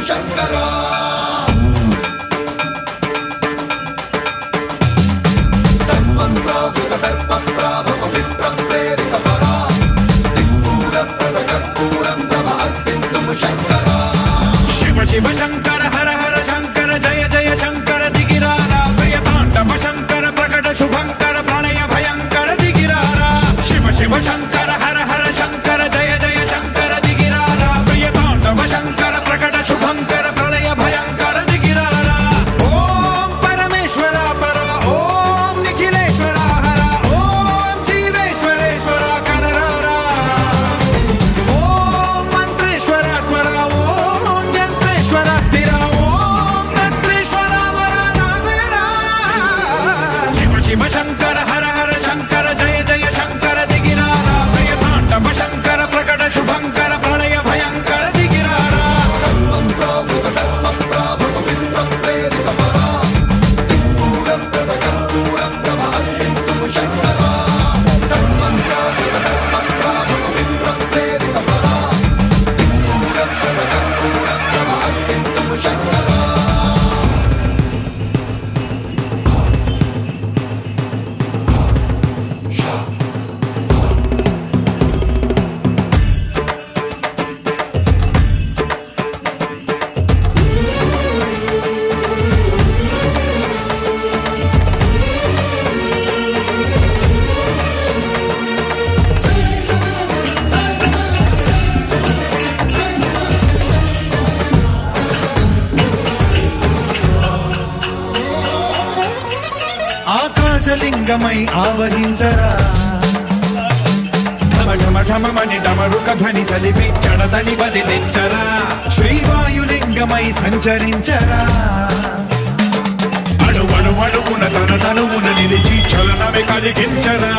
శంకరా సన్మన్రావృత దర్ప ప్రాభవ విప్రం ప్రేరిత పరా దిక్పూర ప్రద కర్పూరం తవ అర్పితుము శంకరా శివ శివ శంకర హర హర శంకర జయ జయ శంకర దిగిరారా ప్రియతాండవ శంకర ప్రకట శుభంకర ప్రణయ భయంకర దిగిరారా శివ శివ శంకర హర హర శంకర జయ జయ శంకర దిగిరారా ప్రియతాండవ శంకర ప్రకట శుభంకర ప్రణయ భయంకర దిగిరారా ఓం పరమేశ్వర పర ఓం నిఖిలేశ్వర హర ఓం జీవేశ్వరేశ్వర కరరారా ఓం మంత్రేశ్వర స్వర ఓం యంత్రేశ్వర స్థిర ఓం తంత్రేశ్వర వర నామేరా శివ శివ శంకర హర హర శంకర జయ జయ శంకర దిగిరారా ప్రియతాండవ శంకర ప్రకట శుభంకర ప్రళయ భయంకర దిగిరారా సన్మన్రావృత దర్ప ప్రాభవ విప్రం ప్రేరిత పరా దిక్పూర ప్రద కర్పూరం తవ అర్పితుము శంకరా సన్మన్రావృత దర్ప ప్రాభవ విప్రం ప్రేరిత పరా దిక్పూర ప్రద కర్పూరం తవ అర్పితుము శంకరా ఆకాశలింగమై ఆవహించరా ఢమ ఢమ ఢమమని డమరుక ధ్వని సలిపి చడదని బదిలించరా శ్రీవాయులింగమై సంచరించరా అణువణువున తన తనువున నిలిచి చలనమే కలిగించరా